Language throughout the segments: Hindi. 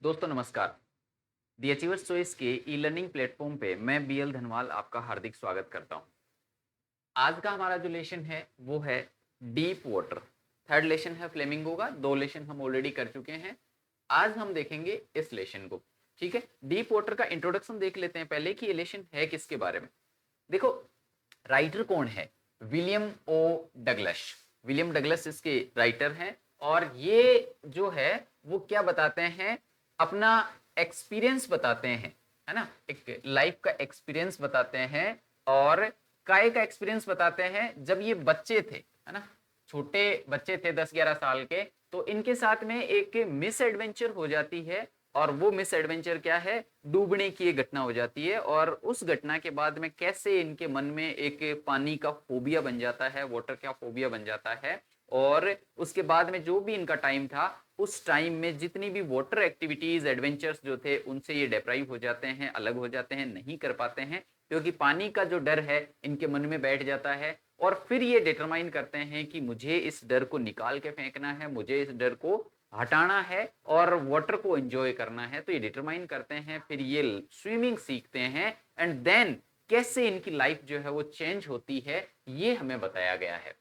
दोस्तों नमस्कार। दी अचीवर्स चॉइस के ई लर्निंग प्लेटफॉर्म पे मैं बीएल धनवाल आपका हार्दिक स्वागत करता हूँ। आज का हमारा जो लेसन है वो है डीप वाटर। थर्ड लेसन है फ्लेमिंगो का। दो लेसन हम ऑलरेडी कर चुके हैं। आज हम देखेंगे इस लेसन को। ठीक है, डीप वाटर का इंट्रोडक्शन देख लेते हैं पहले कि ये लेसन है किसके बारे में। देखो, राइटर कौन है? विलियम ओ डगलस। विलियम डगलस इसके राइटर हैं और ये जो है वो क्या बताते हैं, अपना एक्सपीरियंस बताते हैं, है ना, एक लाइफ का एक्सपीरियंस बताते हैं। और काय का एक्सपीरियंस बताते हैं जब ये बच्चे थे, है ना, छोटे बच्चे थे 10-11 साल के, तो इनके साथ में एक मिस एडवेंचर हो जाती है। और वो मिस एडवेंचर क्या है? डूबने की एक घटना हो जाती है। और उस घटना के बाद में कैसे इनके मन में एक पानी का फोबिया बन जाता है, वाटर का फोबिया बन जाता है। और उसके बाद में जो भी इनका टाइम था, उस टाइम में जितनी भी वाटर एक्टिविटीज एडवेंचर्स जो थे उनसे ये डिप्राइव हो जाते हैं, अलग हो जाते हैं, नहीं कर पाते हैं, क्योंकि पानी का जो डर है इनके मन में बैठ जाता है। और फिर ये डिटरमाइन करते हैं कि मुझे इस डर को निकाल के फेंकना है, मुझे इस डर को हटाना है और वाटर को एंजॉय करना है। तो ये डिटरमाइन करते हैं, फिर ये स्विमिंग सीखते हैं एंड देन कैसे इनकी लाइफ जो है वो चेंज होती है, ये हमें बताया गया है।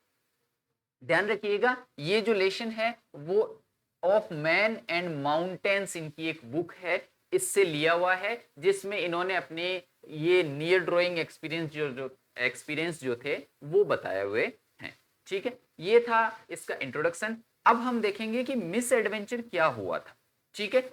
ध्यान रखिएगा, ये जो लेसन है वो ऑफ मैन एंड माउंटेन्स इनकी एक बुक है, इससे लिया हुआ है, जिसमें इन्होंने अपने ये नियर ड्राइंग एक्सपीरियंस जो थे वो बताए हुए हैं। ठीक है, ये था इसका इंट्रोडक्शन। अब हम देखेंगे कि मिस एडवेंचर क्या हुआ था। ठीक है,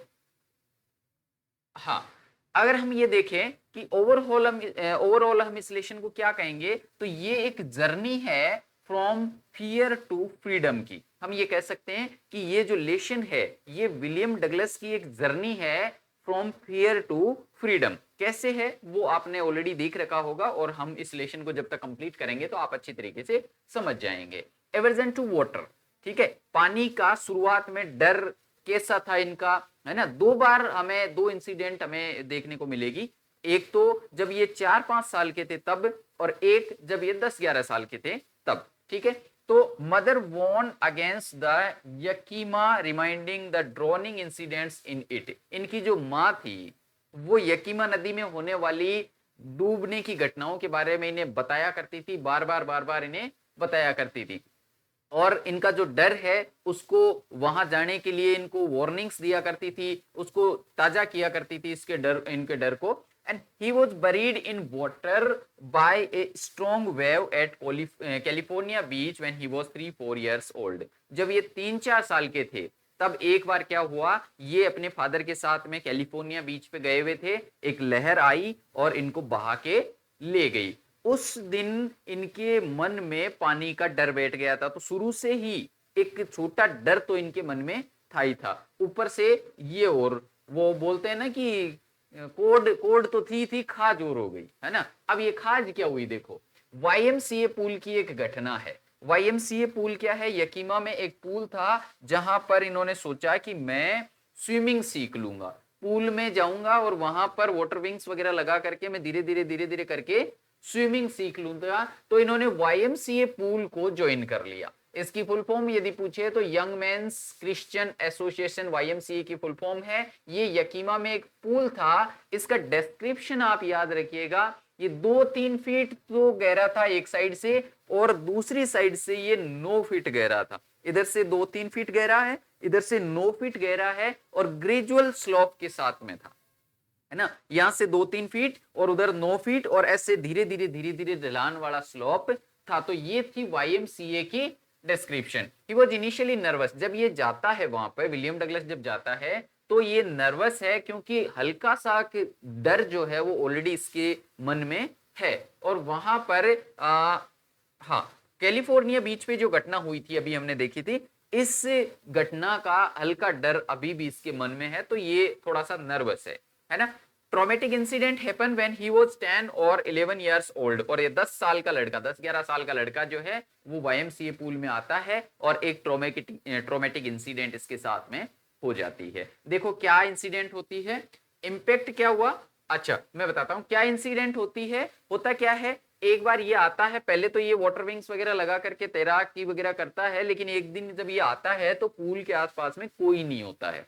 हाँ, अगर हम ये देखें कि ओवरऑल हम इस लेसन को क्या कहेंगे, तो ये एक जर्नी है फ्रॉम फियर टू फ्रीडम की। हम ये कह सकते हैं कि ये जो लेसन है ये विलियम डगलस की एक जर्नी है फ्रॉम फियर टू फ्रीडम। कैसे है वो आपने ऑलरेडी देख रखा होगा, और हम इस लेसन को जब तक कंप्लीट करेंगे तो आप अच्छी तरीके से समझ जाएंगे। एवर्जन टू वाटर, ठीक है, पानी का शुरुआत में डर कैसा था इनका, है ना। दो बार हमें दो इंसिडेंट हमें देखने को मिलेगी। एक तो जब ये 4-5 साल के थे तब, और एक जब ये 10-11 साल के थे तब। ठीक है, तो mother warned against the Yakima reminding the drowning incidents in it. इनकी जो माँ थी वो यकीमा नदी में होने वाली डूबने की घटनाओं के बारे में इन्हें बताया करती थी, बार बार इन्हें बताया करती थी। और इनका जो डर है उसको वहां जाने के लिए इनको वार्निंग्स दिया करती थी, उसको ताजा किया करती थी, इनके डर को। And he was buried in water bye a strong wave eight California beach when he was 3-4 years old. जब ये 3-4 साल के थे तब एक बार क्या हुआ, ये अपने फादर के साथ में कैलिफोर्निया बीच पे गए हुए थे, एक लहर आई और इनको बहा के ले गई। उस दिन इनके मन में पानी का डर बैठ गया था। तो शुरू से ही एक छोटा डर तो इनके मन में था ही था, ऊपर से ये, और वो बोलते हैं ना कि कोड कोड तो थी खाज और हो गई, है ना। अब ये खाज क्या हुई, देखो, वाईएमसीए पूल की एक घटना है। वाईएमसीए पूल क्या है? यकीमा में एक पूल था जहां पर इन्होंने सोचा कि मैं स्विमिंग सीख लूंगा, पूल में जाऊंगा और वहां पर वाटर विंग्स वगैरह लगा करके मैं धीरे धीरे करके स्विमिंग सीख लूंगा। तो इन्होंने वाईएमसीए पूल को ज्वाइन कर लिया। इसकी फुल फॉर्म यदि पूछे तो young mains Christian association YMCA की फुल फॉर्म है। ये यकीमा में एक पूल था। इसका डिस्क्रिप्शन आप याद रखिएगा, ये 2-3 फीट तो गहरा था एक साइड से, और दूसरी साइड से ये 9 फीट गहरा था। इधर से 2-3 फीट गहरा है, इधर से 9 फीट गहरा है, और ग्रेजुअल स्लोप के साथ में था, है ना। यहां से 2-3 फीट और उधर 9 फीट, और ऐसे धीरे धीरे ढलान वाला स्लोप था। तो ये थी वाईएमसीए की description. He was initially nervous. जब ये जाता है वहां पर, विलियम डगलस जब जाता है तो ये नर्वस है, क्योंकि हल्का सा डर जो है वो ऑलरेडी इसके मन में है। और वहां पर हाँ, कैलिफोर्निया बीच पे जो घटना हुई थी अभी हमने देखी थी, इस घटना का हल्का डर अभी भी इसके मन में है, तो ये थोड़ा सा नर्वस है ना। Traumatic incident happen when he was 10 और 11 इयर्स ओल्ड। और ये 10 साल का लड़का, 10-11 साल का लड़का जो है वो वाईएमसीए पूल में आता है, और एक ट्रॉमेटिक इंसिडेंट इसके साथ में हो जाती है। देखो क्या इंसिडेंट होती है, इंपैक्ट क्या हुआ। अच्छा, मैं बताता हूं क्या इंसिडेंट होती है। होता क्या है, एक बार ये आता है, पहले तो ये वाटर विंग्स वगैरह लगा करके तैराकी वगैरह करता है, लेकिन एक दिन जब ये आता है तो पूल के आसपास में कोई नहीं होता है।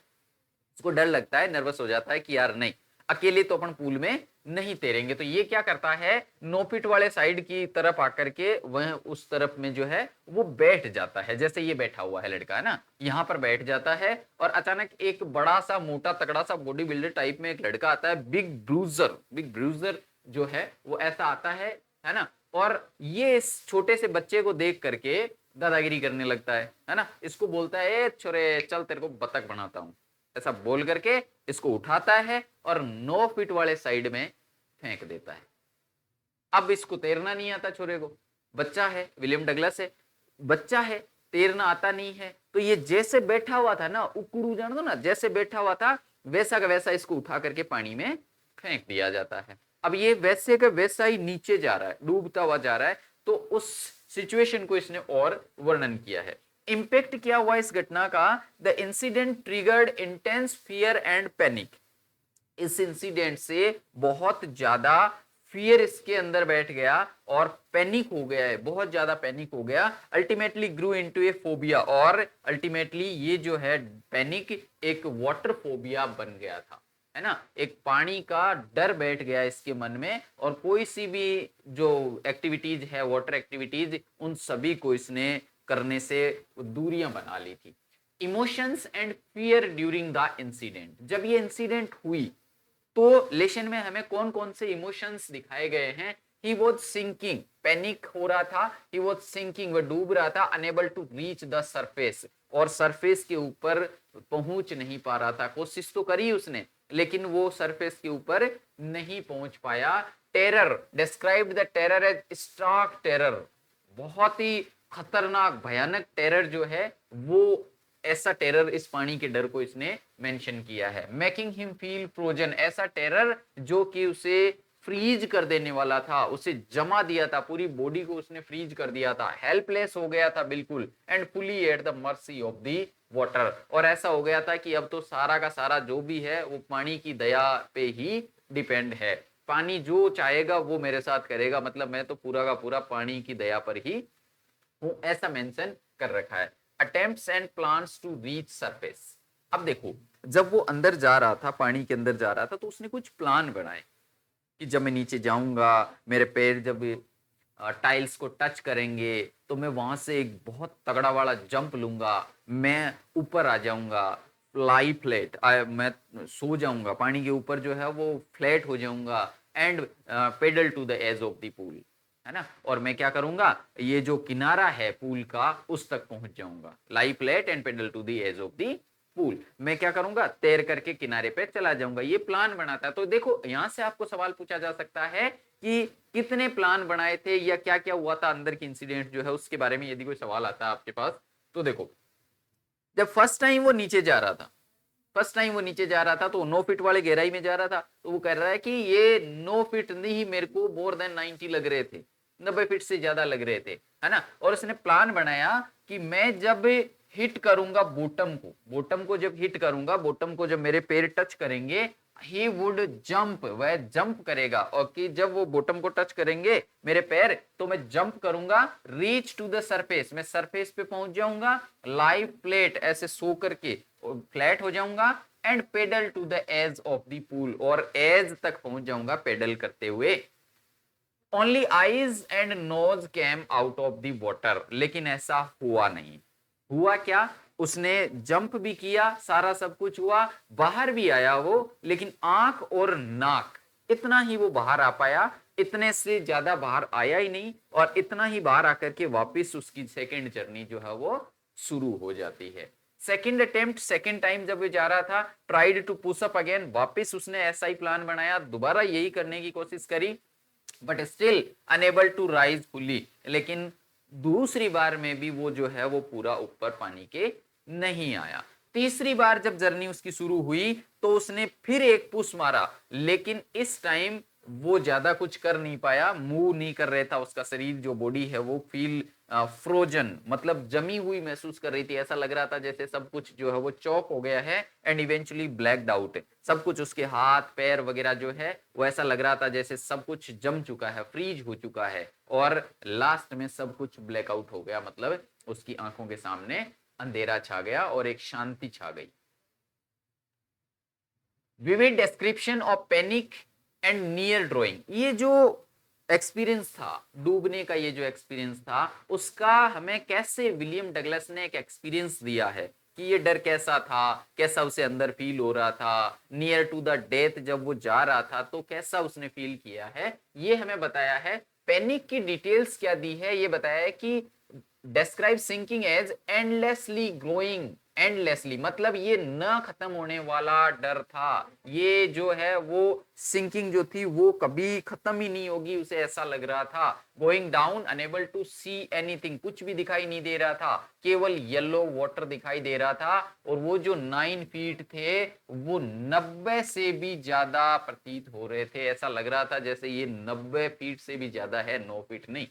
उसको डर लगता है, नर्वस हो जाता है कि यार नहीं, अकेले तो अपन पूल में नहीं तैरेंगे। तो ये क्या करता है, 9 फीट वाले साइड की तरफ आकर के वह उस तरफ में जो है वो बैठ जाता है। जैसे ये बैठा हुआ है लड़का, है ना, यहाँ पर बैठ जाता है और अचानक एक बड़ा सा मोटा तगड़ा सा बॉडी बिल्डर टाइप में एक लड़का आता है, बिग ब्रूजर जो है वो ऐसा आता है ना, और ये इस छोटे से बच्चे को देख करके दादागिरी करने लगता है ना, इसको बोलता है ए छोरे चल तेरे को बतख बनाता हूं, ऐसा बोल करके इसको उठाता है और 9 फीट वाले साइड में फेंक देता है। अब इसको तैरना नहीं आता छोरे को, बच्चा है, विलियम डगलस है, बच्चा है, तैरना आता नहीं है, तो ये जैसे बैठा हुआ था ना, उकड़ू जान दो ना, जैसे बैठा हुआ था वैसा का वैसा इसको उठा करके पानी में फेंक दिया जाता है। अब ये वैसे का वैसा ही नीचे जा रहा है, डूबता हुआ जा रहा है। तो उस सिचुएशन को इसने और वर्णन किया है। इंपैक्ट क्या हुआ इस घटना का, the incident triggered intense fear and panic. इस इंसिडेंट से बहुत ज्यादा फियर इसके अंदर बैठ गया और पैनिक हो गया है, बहुत ज्यादा पैनिक हो गया। अल्टीमेटली ग्रू इनटू ए फोबिया, और अल्टीमेटली ये जो है पैनिक एक वाटर फोबिया बन गया था, है ना, एक पानी का डर बैठ गया इसके मन में, और कोई सी भी जो एक्टिविटीज है, वाटर एक्टिविटीज, उन सभी को इसने करने से दूरियां बना ली थी। Emotions and fear during the incident, जब ये इंसिडेंट हुई तो लेशन में हमें कौन कौन से इमोशंस दिखाए गए हैं। ही वॉज सिंकिंग, पैनिक हो रहा था, ही वॉज सिंकिंग, वह डूब रहा था, unable to reach the surface, और सरफेस के ऊपर पहुंच नहीं पा रहा था। कोशिश तो करी उसने लेकिन वो सरफेस के ऊपर नहीं पहुंच पाया। Terror, describe the terror as stark terror, बहुत ही खतरनाक भयानक टेरर जो है वो, ऐसा टेरर, इस पानी के डर को इसने मेंशन किया है। मेकिंग हिम फील फ्रोजन, ऐसा टेरर जो कि उसे फ्रीज कर देने वाला था, उसे जमा दिया था, पूरी बॉडी को उसने फ्रीज कर दिया था, हेल्पलेस हो गया था बिल्कुल, and fully at the mercy of the water, और ऐसा हो गया था कि अब तो सारा का सारा जो भी है वो पानी की दया पे ही डिपेंड है, पानी जो चाहेगा वो मेरे साथ करेगा, मतलब मैं तो पूरा का पूरा पानी की दया पर ही हूं, ऐसा मेंशन कर रखा है। Attempts and plans to reach surface, अब देखो जब वो अंदर जा रहा था, पानी के अंदर जा रहा था, तो उसने कुछ प्लान बनाए कि जब मैं नीचे जाऊंगा, मेरे पैर जब टाइल्स को टच करेंगे तो मैं वहां से एक बहुत तगड़ा वाला जंप लूंगा, मैं ऊपर आ जाऊंगा, लाई फ्लैट, मैं सो जाऊंगा पानी के ऊपर जो है वो फ्लैट हो जाऊंगा, and pedal to the edge of the pool, है ना, और मैं क्या करूंगा, ये जो किनारा है पूल का उस तक पहुंच जाऊंगा, lie flat and pedal to the edge of the pool, मैं क्या करूंगा, तैर करके किनारे पे चला जाऊंगा, ये प्लान बनाता है। तो देखो यहां से आपको सवाल पूछा जा सकता है कि कितने प्लान बनाए थे या क्या क्या हुआ था अंदर की इंसिडेंट जो है उसके बारे में, यदि कोई सवाल आता है आपके पास तो देखो, जब फर्स्ट टाइम वो नीचे जा रहा था, फर्स्ट टाइम वो नीचे जा रहा था तो 9 फीट वाले गहराई में जा रहा था, तो वो कह रहा है कि ये 9 फीट नहीं, मेरे को मोर देन 90 लग रहे थे, 90 फीट से ज्यादा लग रहे थे, है ना, और उसने प्लान बनाया कि मैं जब हिट करूंगा बॉटम को जब हिट करूंगा, बॉटम को जब मेरे पैर टच करेंगे, ही वुड जंप, वह जंप करेगा, और कि जब वो बॉटम को टच करेंगे मेरे पैर तो मैं जंप करूंगा, रीच टू द सरफेस, मैं सरफेस पे पहुंच जाऊंगा, लाइव प्लेट ऐसे सो करके फ्लैट हो जाऊंगा, and pedal to the edge of the pool, और एज तक पहुंच जाऊंगा पेडल करते हुए। Only eyes and nose came out of the water, लेकिन ऐसा हुआ नहीं। हुआ क्या, उसने जंप भी किया, सारा सब कुछ हुआ, बाहर भी आया वो, लेकिन आंख और नाक इतना ही वो बाहर आ पाया, इतने से ज्यादा बाहर आया ही नहीं, और इतना ही बाहर आकर के वापस उसकी सेकेंड जर्नी जो है वो शुरू हो जाती है। सेकेंड अटेम्प्ट, सेकेंड टाइम जब वो जा रहा था, tried to push up again, वापस उसने ऐसा ही प्लान बनाया, दोबारा यही करने की कोशिश करी, but still unable to rise fully, लेकिन दूसरी बार में भी वो जो है वो पूरा ऊपर पानी के नहीं आया। तीसरी बार जब जर्नी उसकी शुरू हुई तो उसने फिर एक पुश मारा, लेकिन इस टाइम वो ज्यादा कुछ कर नहीं पाया, मूव नहीं कर रहा था, उसका शरीर जो बॉडी है वो फील फ्रोजन, मतलब जमी हुई महसूस कर रही थी, ऐसा लग रहा था जैसे सब कुछ जो है वो चौक हो गया है, एंड इवेंचुअली ब्लैक्ड आउट, सब कुछ उसके हाथ पैर वगैरह जो है वो ऐसा लग रहा था जैसे सब कुछ जम चुका है, फ्रीज हो चुका है, और लास्ट में सब कुछ ब्लैकआउट हो गया, मतलब उसकी आंखों के सामने अंधेरा छा गया और एक शांति छा गई। Vivid description of panic and near drawing. ये जो एक्सपीरियंस था डूबने का, ये जो एक्सपीरियंस था उसका हमें कैसे विलियम डगलस ने एक एक्सपीरियंस दिया है कि ये डर कैसा था, कैसा उसे अंदर फील हो रहा था, नियर टू द डेथ जब वो जा रहा था तो कैसा उसने फील किया है, ये हमें बताया है। पैनिक की डिटेल्स क्या दी है, ये बताया है कि describe sinking as endlessly growing, endlessly मतलब ये न खत्म होने वाला डर था। ये जो है वो सिंकिंग जो थी वो कभी खत्म ही नहीं होगी, उसे ऐसा लग रहा था। Going down unable to see anything, कुछ भी दिखाई नहीं दे रहा था, केवल येलो वाटर दिखाई दे रहा था। और वो जो 9 फीट थे वो 90 से भी ज्यादा प्रतीत हो रहे थे, ऐसा लग रहा था जैसे ये 90 फीट से भी ज्यादा है, 9 फीट नहीं।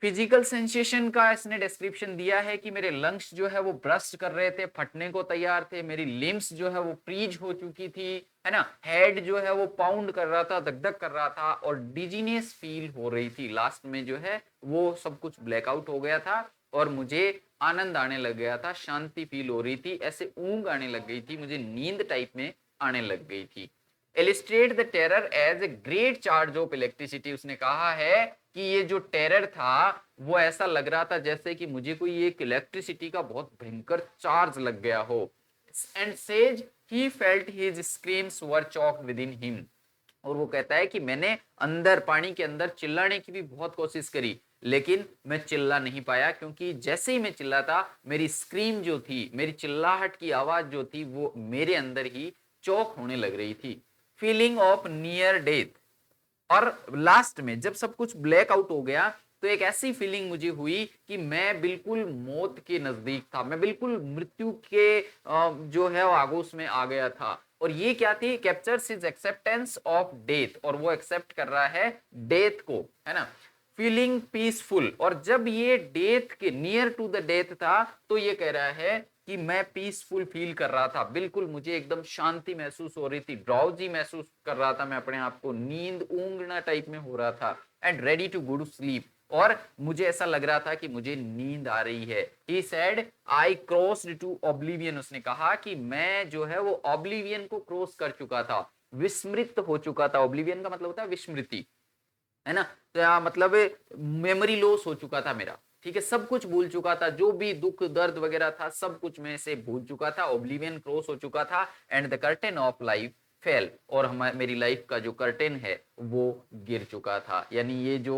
फिजिकल सेंसेशन का इसने डिस्क्रिप्शन दिया है कि मेरे लंग्स जो है वो ब्रस्ट कर रहे थे, फटने को तैयार थे, मेरी लिम्स जो है वो फ्रीज हो चुकी थी, है ना, हेड जो है वो पाउंड कर रहा था, धक धक कर रहा था, और डिजीनेस फील हो रही थी। लास्ट में जो है वो सब कुछ ब्लैकआउट हो गया था और मुझे आनंद आने लग गया था, शांति फील हो रही थी, ऐसे ऊंग आने लग गई थी, मुझे नींद टाइप में आने लग गई थी। Illustrate the terror as a great charge of electricity, उसने कहा है कि ये जो टेरर था वो ऐसा लग रहा था जैसे कि मुझे कोई एक इलेक्ट्रिसिटी का बहुत भयंकर चार्ज लग गया हो। And says he felt his screams were chalk with in him, और वो कहता है कि मैंने अंदर पानी के अंदर चिल्लाने की भी बहुत कोशिश करी, लेकिन मैं चिल्ला नहीं पाया, क्योंकि जैसे ही मैं चिल्लाता मेरी स्क्रीम जो थी, मेरी चिल्लाहट की आवाज जो थी वो मेरे अंदर ही चौक होने लग रही थी। फीलिंग ऑफ नियर डेथ, और लास्ट में जब सब कुछ ब्लैक आउट हो गया तो एक ऐसी फीलिंग मुझे हुई कि मैं बिल्कुल मौत के नजदीक था, मैं बिल्कुल मृत्यु के जो है वो आगोश में आ गया था। और ये क्या थी, captures his acceptance of death, और वो एक्सेप्ट कर रहा है डेथ को, है ना, फीलिंग पीसफुल। और जब ये डेथ के नियर टू द डेथ था तो ये कह रहा है कि मैं पीसफुल फील कर रहा था, बिल्कुल मुझे एकदम शांति महसूस हो रही थी, ड्राउजी महसूस कर रहा था मैं अपने आप को, नींद ऊंगना टाइप में हो रहा था, and ready to go to sleep, और मुझे ऐसा लग रहा था कि मुझे नींद आ रही है। He said I crossed to oblivion, उसने कहा कि मैं जो है वो ऑब्लिवियन को क्रॉस कर चुका था, विस्मृत हो चुका था। ऑब्लिवियन का मतलब होता है विस्मृति, है ना, तो मतलब मेमोरी लॉस हो चुका था मेरा, ठीक है, सब कुछ भूल चुका था, जो भी दुख दर्द वगैरह था सब कुछ मैं से भूल चुका था, ओब्लिवियन क्रॉस हो चुका था। And the curtain of life fail, और मेरी लाइफ का जो कर्टेन है वो गिर चुका था, यानी ये जो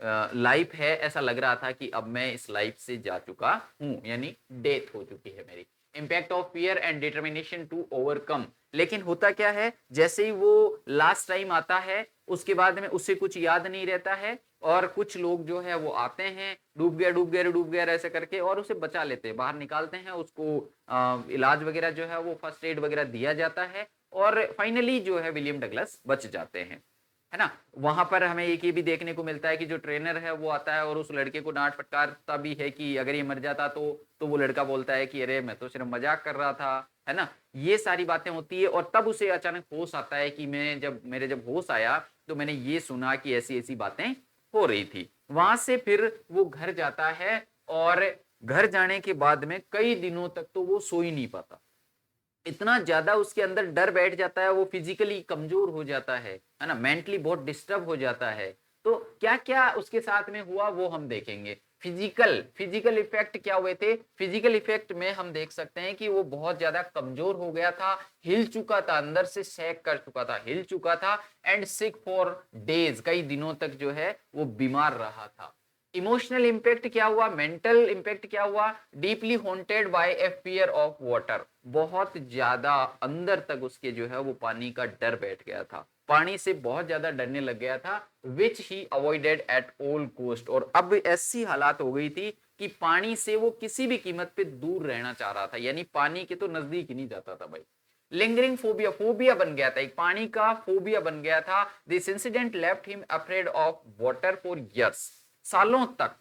लाइफ है ऐसा लग रहा था कि अब मैं इस लाइफ से जा चुका हूं, यानी डेथ हो चुकी है मेरी। Impact of fear and determination to overcome, लेकिन होता क्या है, जैसे ही वो लास्ट टाइम आता है उसके बाद में उससे कुछ याद नहीं रहता है, और कुछ लोग जो है वो आते हैं, डूब गया डूब गया डूब गया ऐसे करके, और उसे बचा लेते हैं, बाहर निकालते हैं उसको, इलाज वगैरह जो है वो फर्स्ट एड वगैरह दिया जाता है, और फाइनली जो है विलियम डगलस बच जाते हैं, है ना। वहां पर हमें एक ये भी देखने को मिलता है कि जो ट्रेनर है वो आता है और उस लड़के को डांट फटकारता भी है कि अगर ये मर जाता तो वो लड़का बोलता है कि अरे मैं तो सिर्फ मजाक कर रहा था, है ना। ये सारी बातें होती है, और तब उसे अचानक होश आता है कि जब होश आया तो मैंने ये सुना कि ऐसी ऐसी बातें हो रही थी। वहां से फिर वो घर जाता है, और घर जाने के बाद में कई दिनों तक तो वो सो ही नहीं पाता, इतना ज्यादा उसके अंदर डर बैठ जाता है, वो फिजिकली कमजोर हो जाता है ना, मेंटली बहुत डिस्टर्ब हो जाता है। तो क्या क्या उसके साथ में हुआ वो हम देखेंगे। फिजिकल इफेक्ट क्या हुए थे, फिजिकल इफेक्ट में हम देख सकते हैं कि वो बहुत ज्यादा कमजोर हो गया था, हिल चुका था, अंदर से सैक कर चुका था, हिल चुका था, एंड सिक फॉर डेज, कई दिनों तक जो है वो बीमार रहा था। इमोशनल इंपैक्ट क्या हुआ, मेंटल इंपैक्ट क्या हुआ, deeply haunted by a fear of water, बहुत ज्यादा अंदर तक उसके जो है वो पानी का डर बैठ गया था, पानी से बहुत ज्यादा डरने लग गया था, विच ही अवॉइडेड एट ऑल कॉस्ट, और अब ऐसी हालात हो गई थी कि पानी से वो किसी भी कीमत पे दूर रहना चाह रहा था, यानी पानी के तो नजदीक ही नहीं जाता था भाई। लिंगरिंग फोबिया, फोबिया बन गया था, एक पानी का फोबिया बन गया था। This incident left him afraid of water for years, सालों तक,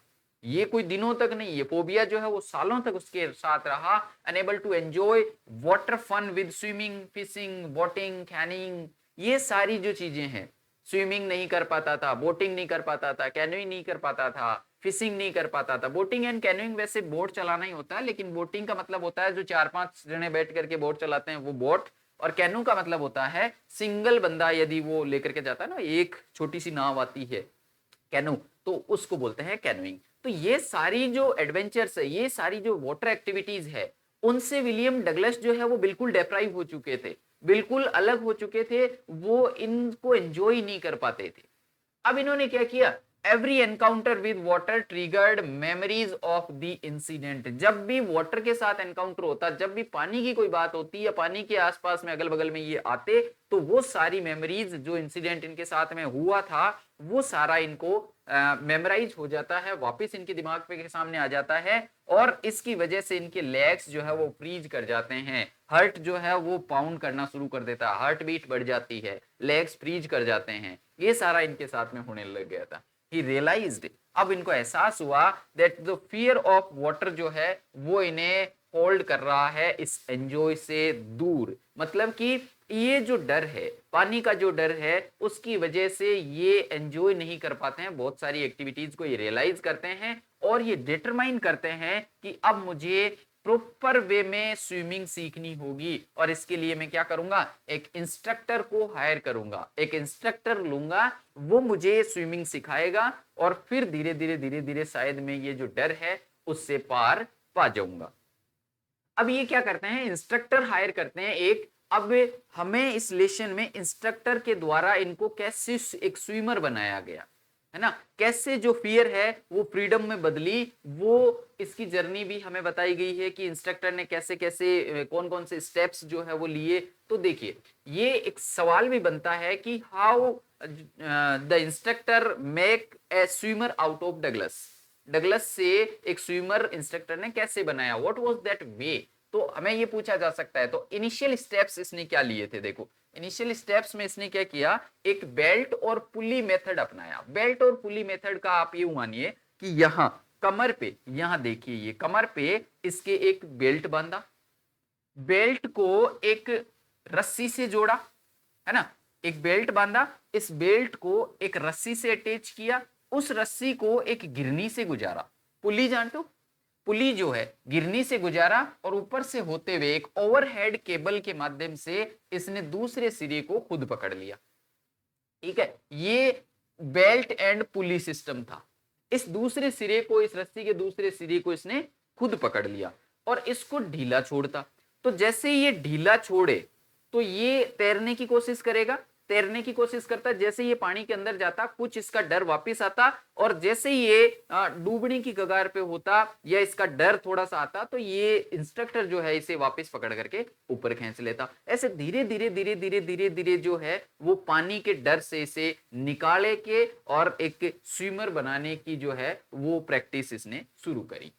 ये कोई दिनों तक नहीं, ये फोबिया जो है वो सालों तक उसके साथ रहा। Unable to enjoy water fun with swimming, fishing, boating, canoeing, ये सारी जो चीजें हैं, स्विमिंग नहीं कर पाता था, बोटिंग नहीं कर पाता था, कैनोइंग नहीं कर पाता था, फिशिंग नहीं कर पाता था। बोटिंग एंड कैनोइंग वैसे बोट चलाना ही होता है, लेकिन बोटिंग का मतलब होता है जो 4-5 जने बैठ करके बोट चलाते हैं वो बोट, और कैनू का मतलब होता है सिंगल बंदा यदि वो लेकर के जाता है ना, एक छोटी सी नाव आती है कैनू, तो उसको बोलते हैं कैनोइंग। तो ये सारी जो एडवेंचर्स है, ये सारी जो वाटर एक्टिविटीज है, उनसे विलियम डगलस जो है वो बिल्कुल डेप्राइव हो चुके थे, बिल्कुल अलग हो चुके थे, वो इनको एंजॉय नहीं कर पाते थे। अब इन्होंने क्या किया, every encounter with water triggered memories of the incident. जब भी वाटर के साथ एनकाउंटर होता, जब भी पानी की कोई बात होती या पानी के आसपास में अगल बगल में ये आते, तो वो सारी मेमोरीज जो इंसिडेंट इनके साथ में हुआ था वो सारा इनको मेमोराइज हो जाता है, वापस इनके दिमाग पे के सामने आ जाता है, और इसकी वजह से इनके लेग्स जो है वो फ्रीज कर जाते हैं, हार्ट जो है वो पाउंड करना शुरू कर देता है, हार्ट बीट बढ़ जाती है, लेग्स फ्रीज कर जाते हैं। ये सारा इनके साथ में होने लग गया था। ही रियलाइज्ड, अब इनको एहसास हुआ that the fear of water जो है वो इन्हें होल्ड कर रहा है इस एंजॉय से दूर। मतलब कि ये जो डर है, पानी का जो डर है, उसकी वजह से ये एंजॉय नहीं कर पाते हैं बहुत सारी एक्टिविटीज को। ये रियलाइज करते हैं और ये डिटरमाइन करते हैं कि अब मुझे प्रॉपर वे में स्विमिंग सीखनी होगी, और इसके लिए मैं क्या करूंगा, एक इंस्ट्रक्टर को हायर करूंगा, एक इंस्ट्रक्टर लूंगा, वो मुझे स्विमिंग सिखाएगा, और फिर धीरे धीरे धीरे धीरे शायद मैं ये जो डर है उससे पार पा जाऊंगा। अब ये क्या करते हैं, इंस्ट्रक्टर हायर करते हैं एक। अब हमें इस लेसन में इंस्ट्रक्टर के द्वारा इनको कैसे एक स्विमर बनाया गया है ना, कैसे जो फियर है वो फ्रीडम में बदली, वो इसकी जर्नी भी हमें बताई गई है कि इंस्ट्रक्टर ने कैसे कैसे कौन कौन से स्टेप्स जो है वो लिए। तो देखिए, ये एक सवाल भी बनता है कि how the instructor make a swimmer out of Douglas. Douglas से एक स्विमर इंस्ट्रक्टर ने कैसे बनाया, व्हाट वाज दैट वे। तो हमें ये पूछा जा सकता है। तो इनिशियल स्टेप्स इसने क्या लिए थे, देखो इनिशियल स्टेप्स में इसने क्या किया, एक बेल्ट और पुली मेथड अपनाया। बेल्ट और पुली मेथड का आप ये मानिए कि यहां कमर पे, यहां देखिए ये कमर पे इसके एक बेल्ट बांधा, बेल्ट को एक रस्सी से जोड़ा, है ना, एक बेल्ट बांधा, इस बेल्ट को एक रस्सी से अटैच किया, उस रस्सी को एक गिरनी से गुजारा। पुली जानते हो, पुली जो है गिरनी से गुजारा, और ऊपर से होते हुए एक ओवरहेड केबल के माध्यम से इसने दूसरे सिरे को खुद पकड़ लिया। ठीक है, ये बेल्ट एंड पुली सिस्टम था। इस दूसरे सिरे को, इस रस्सी के दूसरे सिरे को इसने खुद पकड़ लिया और इसको ढीला छोड़ता। तो जैसे ये ढीला छोड़े तो ये तैरने की कोशिश करेगा, तैरने की कोशिश करता, जैसे ये पानी के अंदर जाता कुछ इसका डर वापस आता, और जैसे ये डूबने की कगार पे होता या इसका डर थोड़ा सा आता, तो ये इंस्ट्रक्टर जो है इसे वापस पकड़ करके ऊपर खींच लेता। ऐसे धीरे धीरे धीरे धीरे धीरे धीरे जो है वो पानी के डर से इसे निकाले के और एक स्विमर बनाने की जो है वो प्रैक्टिस इसने शुरू करी।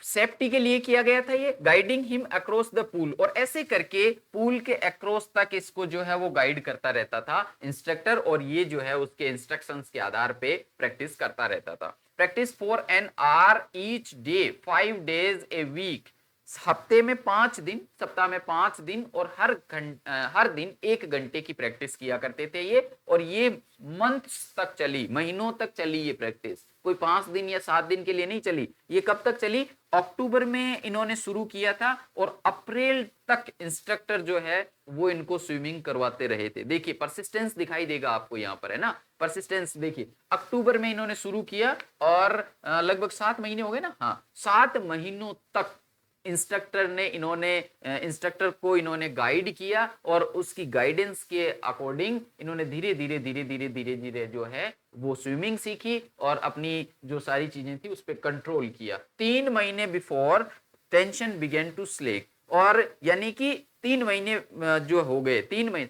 सेफ्टी के लिए किया गया था ये, guiding him across the pool, और ऐसे करके पूल के अक्रॉस तक इसको जो है वो गाइड करता रहता था इंस्ट्रक्टर, और ये जो है उसके इंस्ट्रक्शंस के आधार पे प्रैक्टिस करता रहता था। Practice for an hour each day, 5 days a week, हफ्ते में 5 दिन, सप्ताह में 5 दिन, और हर दिन 1 घंटे की प्रैक्टिस किया करते थे ये। और ये मंथ्स तक चली, महीनों तक चली ये प्रैक्टिस, कोई 5 दिन या 7 दिन के लिए नहीं चली। ये कब तक चली, अक्टूबर में इन्होंने शुरू किया था और अप्रैल तक इंस्ट्रक्टर जो है वो इनको स्विमिंग करवाते रहे थे। देखिए परसिस्टेंस दिखाई देगा आपको यहाँ पर, है ना, परसिस्टेंस देखिए, अक्टूबर में इन्होंने शुरू किया और लगभग 7 महीने हो गए ना, हाँ 7 महीनों तक इंस्ट्रक्टर को इन्होंने गाइड किया, और उसकी गाइडेंस के अकॉर्डिंग इन्होंने धीरे धीरे धीरे धीरे धीरे धीरे जो है वो स्विमिंग सीखी और अपनी जो सारी चीजें थी उस पर कंट्रोल किया। 3 महीने before tension began to slack, और यानी कि 3 महीने जो हो गए,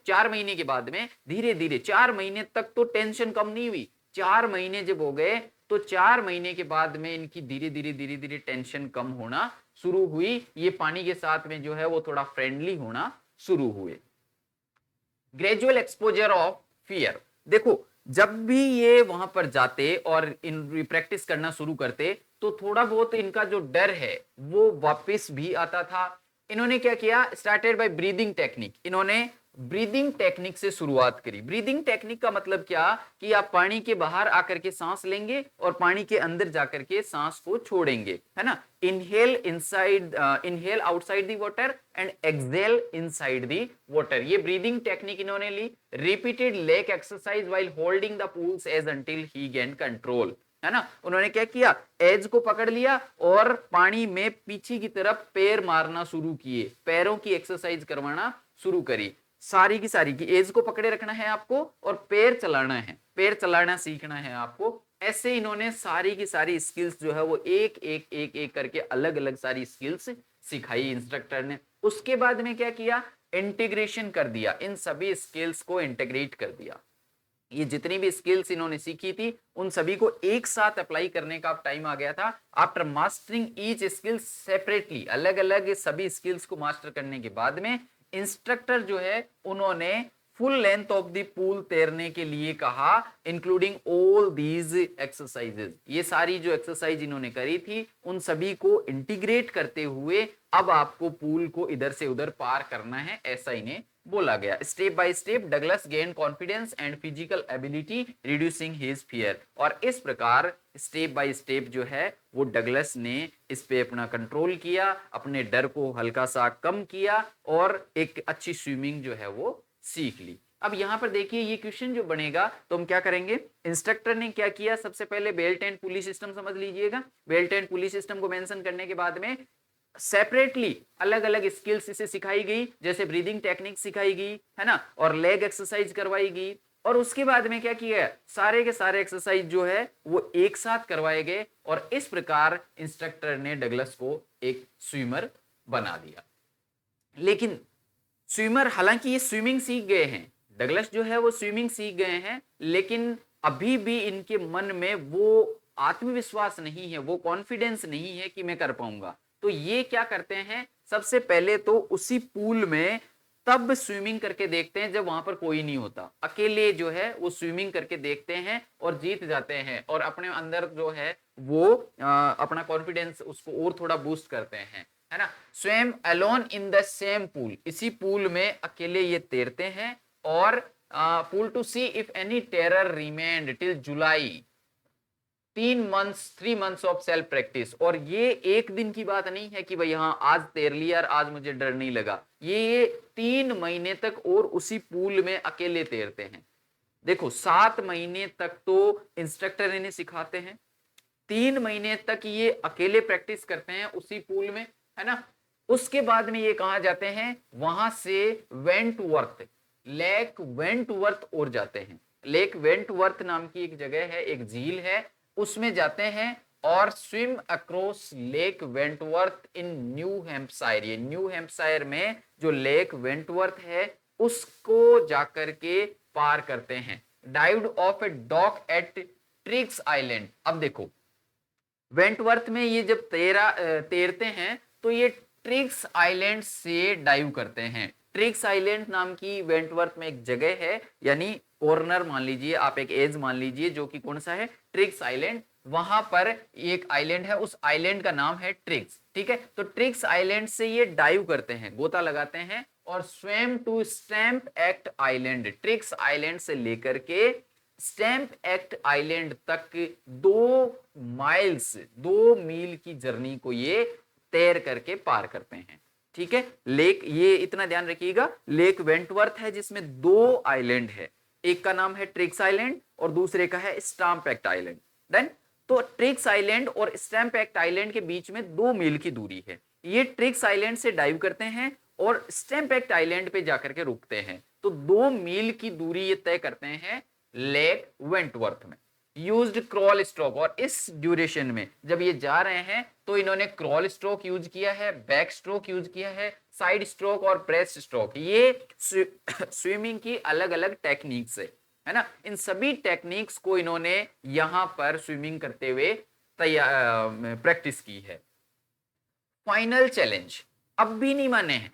4 महीने के बाद में धीरे धीरे, 4 महीने तक तो टेंशन कम नहीं हुई, 4 महीने जब हो गए तो 4 महीने के बाद में इनकी धीरे धीरे धीरे धीरे टेंशन कम होना शुरू हुई। ये पानी के साथ में जो है वो थोड़ा फ्रेंडली होना शुरू हुए। ग्रेजुअल एक्सपोजर ऑफ फियर, देखो जब भी ये वहां पर जाते और इन प्रैक्टिस करना शुरू करते तो थोड़ा बहुत इनका जो डर है वो वापस भी आता था। इन्होंने क्या किया, स्टार्टेड बाय ब्रीदिंग टेक्निक, इन्होंने ब्रीदिंग टेक्निक से शुरुआत करी। ब्रीदिंग टेक्निक का मतलब क्या कि आप पानी के बाहर आकर के सांस लेंगे और पानी के अंदर जाकर के सांस को छोड़ेंगे, है ना। Inhale outside the water and exhale inside the water, ये ब्रीदिंग टेक्निक इन्होंने ली। Repeated leg exercise while holding the pool's edge until he gain control, है ना। उन्होंने क्या किया, एज को पकड़ लिया और पानी में पीछे की तरफ पैर मारना शुरू किए, पैरों की एक्सरसाइज करवाना शुरू करी। सारी की सारी की एज को पकड़े रखना है आपको और पैर चलाना है, पैर चलाना सीखना है आपको। ऐसे इन्होंने सारी की सारी स्किल्स जो है वो एक एक एक एक करके अलग अलग सारी स्किल्स सिखाई इंस्ट्रक्टर ने। उसके बाद में क्या किया, इंटीग्रेशन कर दिया, इन सभी स्किल्स को इंटीग्रेट कर दिया। ये जितनी भी स्किल्स इन्होंने सीखी थी उन सभी को एक साथ अप्लाई करने का टाइम आ गया था। After mastering each skill separately, अलग अलग सभी स्किल्स को मास्टर करने के बाद में इंस्ट्रक्टर जो है उन्होंने full length of the pool तैरने के लिए कहा, इंक्लूडिंग ऑल दीज एक्सरसाइजेज। ये सारी जो एक्सरसाइज इन्होंने करी थी उन सभी को इंटीग्रेट करते हुए अब आपको पूल को इधर से उधर पार करना है, ऐसा इन्हें बोला गया। Step by step Douglas gain confidence and physical ability reducing his fear, और इस प्रकार स्टेप बाय स्टेप जो है वो डगलस ने इस पे अपना कंट्रोल किया, अपने डर को हल्का सा कम किया और एक अच्छी स्विमिंग जो है वो सीख ली। अब यहां पर देखिए ये क्वेश्चन जो बनेगा तो हम क्या करेंगे, इंस्ट्रक्टर ने क्या किया, सबसे पहले बेल्ट एंड पुली सिस्टम समझ लीजिएगा। बेल्ट एंड पुली सिस्टम को मेंशन करने के बाद में सेपरेटली अलग अलग स्किल्स इसे सिखाई गई, जैसे ब्रीदिंग टेक्निक सिखाई गई, है ना, और लेग एक्सरसाइज करवाई गई। और उसके बाद में क्या किया, सारे के सारे एक्सरसाइज जो है वो एक साथ करवाए गए और इस प्रकार इंस्ट्रक्टर ने डगलस को एक स्विमर बना दिया। लेकिन स्विमर, हालांकि ये स्विमिंग सीख गए हैं, डगलस जो है वो स्विमिंग सीख गए हैं, लेकिन अभी भी इनके मन में वो आत्मविश्वास नहीं है, वो कॉन्फिडेंस नहीं है कि मैं कर पाऊंगा। तो ये क्या करते हैं, सबसे पहले तो उसी पूल में तब स्विमिंग करके देखते हैं जब वहां पर कोई नहीं होता, अकेले जो है वो स्विमिंग करके देखते हैं और जीत जाते हैं और अपने अंदर जो है वो अपना कॉन्फिडेंस उसको और थोड़ा बूस्ट करते हैं, है ना। Swim alone in the same pool, इसी पूल में अकेले ये तैरते हैं। और pool to see if any terror remained till July, 3 months of self practice. और ये एक दिन की बात नहीं है कि भाई हाँ आज तैर लिया और आज मुझे डर नहीं लगा, ये 3 महीने तक और उसी पूल में अकेले तैरते हैं। देखो 7 महीने तक तो इंस्ट्रक्टर इन्हें सिखाते हैं, 3 महीने तक ये अकेले प्रैक्टिस करते हैं उसी पूल में, है ना। उसके बाद में ये कहां जाते हैं, वहां से वेंटवर्थ, लेक वेंटवर्थ और जाते हैं। लेक वेंटवर्थ नाम की एक जगह है, एक झील है, उसमें जाते हैं और स्विम अक्रॉस लेक वेंटवर्थ इन न्यू हैम्पशायर। ये न्यू हैम्पशायर में जो लेक वेंटवर्थ है उसको जाकर के पार करते हैं। Dived off a dock at Triggs Island. अब देखो वेंटवर्थ में ये जब तैरते हैं तो ये ट्रिक्स आइलैंड से डाइव करते हैं। ट्रिक्स आइलैंड नाम की वेंटवर्थ में एक जगह है, यानी कॉर्नर मान लीजिए आप, एक एज मान लीजिए, जो कि कौन सा है, ट्रिक्स आइलैंड। वहां पर एक आइलैंड है, उस आइलैंड का नाम है ट्रिक्स, ठीक है। तो ट्रिक्स आइलैंड से ये डाइव करते हैं, गोता लगाते हैं और swim to Stamp Act Island. Triggs Island से लेकर के स्टैम्प एक्ट आइलैंड तक 2 मील की जर्नी को ये तैर करके पार करते हैं, ठीक है। लेक, ये इतना ध्यान रखिएगा, लेक वेंटवर्थ है जिसमें 2 आइलैंड है, एक का नाम है ट्रिक्स आइलैंड और दूसरे का है स्टैम्प एक्ट आइलैंड। देन तो ट्रिक्स आइलैंड और स्टैम्प एक्ट आइलैंड के बीच में 2 मील की दूरी है। ये ट्रिक्स आइलैंड से डाइव करते हैं और स्टैम्प एक्ट आइलैंड पे जाकर के रुकते हैं। तो 2 मील की दूरी ये तय करते हैं लेक वेंटवर्थ में। यूज्ड क्रॉल स्ट्रोक, और इस ड्यूरेशन में जब ये जा रहे हैं तो इन्होंने क्रॉल स्ट्रोक यूज किया है, बैक स्ट्रोक यूज किया है, साइड स्ट्रोक और ब्रेस्ट स्ट्रोक। ये स्विमिंग की अलग अलग टेक्निक्स है ना। इन सभी टेक्निक्स को इन्होंने यहां पर स्विमिंग करते हुए प्रैक्टिस की है। फाइनल चैलेंज, अब भी नहीं माने हैं।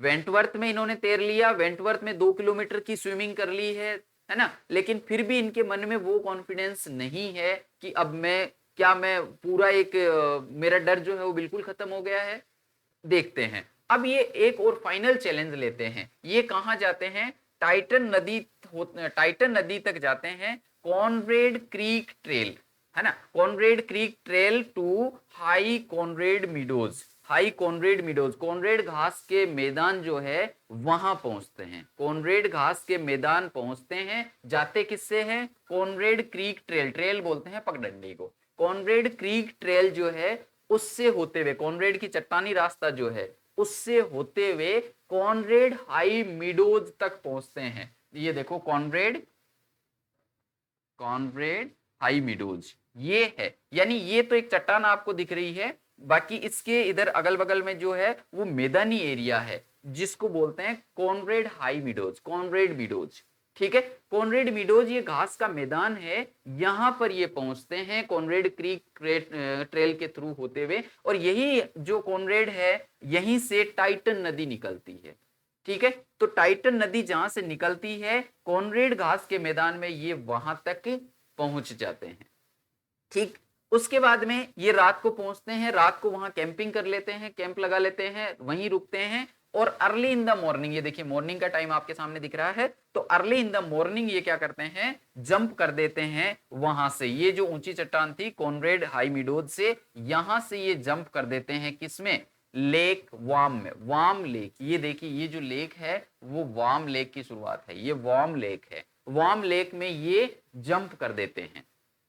वेंटवर्थ में इन्होंने तैर लिया, वेंटवर्थ में 2 किलोमीटर की स्विमिंग कर ली है ना, लेकिन फिर भी इनके मन में वो कॉन्फिडेंस नहीं है कि अब मैं पूरा एक मेरा डर जो है वो बिल्कुल खत्म हो गया है। देखते हैं अब ये एक और फाइनल चैलेंज लेते हैं, ये कहां जाते हैं, टाइटन नदी तक जाते हैं, कॉनरेड क्रीक ट्रेल, है ना, Conrad Creek Trail to High Conrad Meadows, High Conrad Meadows, Conrad घास के मैदान जो है वहां पहुंचते हैं, कॉनरेड घास के मैदान पहुंचते हैं, जाते किससे हैं, कॉनरेड क्रीक ट्रेल, ट्रेल बोलते हैं पगडंडी को, कॉनरेड क्रीक ट्रेल जो है उससे होते हुए, कॉनरेड की चट्टानी रास्ता जो है उससे होते हुए कॉनरेड हाई मीडोज तक पहुंचते हैं। ये देखो कॉनरेड, कॉनरेड हाई मीडोज ये है, यानी ये तो एक चट्टान आपको दिख रही है, बाकी इसके इधर अगल बगल में जो है वो मैदानी एरिया है जिसको बोलते हैं Conrad high meadows, Conrad meadows, ठीक है। कॉनरेड मीडोज ये घास का मैदान है, यहां पर ये पहुंचते हैं कॉनरेड क्रीक ट्रेल के थ्रू होते हुए, और यही जो कॉनरेड है यहीं से टाइटन नदी निकलती है, ठीक है। तो टाइटन नदी जहां से निकलती है कॉनरेड घास के मैदान में ये वहां तक पहुंच जाते हैं, ठीक। उसके बाद में ये रात को पहुंचते हैं, रात को वहां कैंपिंग कर लेते हैं, कैंप लगा लेते हैं, वहीं रुकते हैं, और अर्ली इन द मॉर्निंग, ये देखिए मॉर्निंग का टाइम आपके सामने दिख रहा है, तो अर्ली इन द मॉर्निंग ये क्या करते हैं, जंप कर देते हैं वहां से, ये जो ऊंची चट्टान थी कॉनरेड हाई मीडोज से, यहां से ये जंप कर देते हैं किसमें, लेक वार्म में, वार्म लेक, ये देखिए ये जो लेक है वो वार्म लेक की शुरुआत है, ये वार्म लेक है, वार्म लेक में ये जंप कर देते हैं,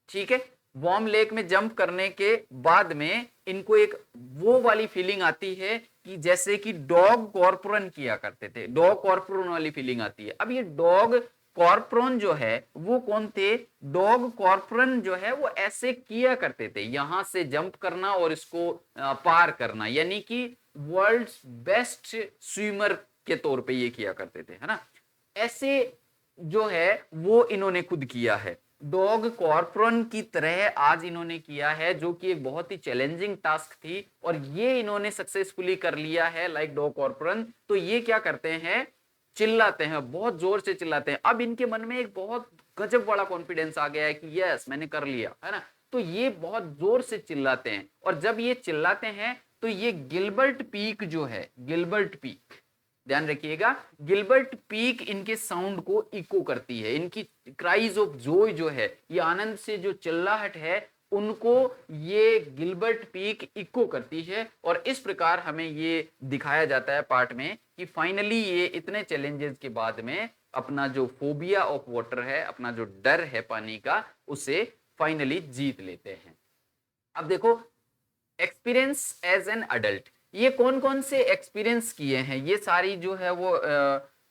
ठीक है। वार्म लेक में जंप करने के बाद में इनको एक वो वाली फीलिंग आती है कि जैसे कि डॉग कॉर्पोरन किया करते थे, डॉग कॉर्पोरन वाली फीलिंग आती है। अब ये डॉग कॉर्पोरन जो है वो कौन थे, डॉग कॉर्पोरन जो है वो ऐसे किया करते थे, यहां से जंप करना और इसको पार करना, यानी कि वर्ल्ड्स बेस्ट स्विमर के तौर पे ये किया करते थे, है ना, ऐसे जो है वो इन्होंने खुद किया है, डॉग कॉर्पोरन की तरह आज इन्होंने किया है, जो कि एक बहुत ही चैलेंजिंग टास्क थी, और ये इन्होंने सक्सेसफुली कर लिया है लाइक डॉग कॉर्पोरन। तो ये क्या करते हैं, चिल्लाते हैं, बहुत जोर से चिल्लाते हैं, अब इनके मन में एक बहुत गजब वाला कॉन्फिडेंस आ गया है कि यस मैंने कर लिया, है ना, तो ये बहुत जोर से चिल्लाते हैं, और जब ये चिल्लाते हैं तो ये गिलबर्ट पीक जो है, गिलबर्ट पीक, ध्यान रखिएगा, गिलबर्ट पीक इनके साउंड को इको करती है, इनकी क्राइज ऑफ जॉय जो है, ये आनंद से जो चिल्लाहट है उनको ये गिलबर्ट पीक इको करती है, और इस प्रकार हमें ये दिखाया जाता है पार्ट में कि फाइनली ये इतने चैलेंजेस के बाद में अपना जो फोबिया ऑफ वाटर है, अपना जो डर है पानी का, उसे फाइनली जीत लेते हैं। अब देखो एक्सपीरियंस एज एन अडल्ट, ये कौन कौन से एक्सपीरियंस किए हैं, ये सारी जो है वो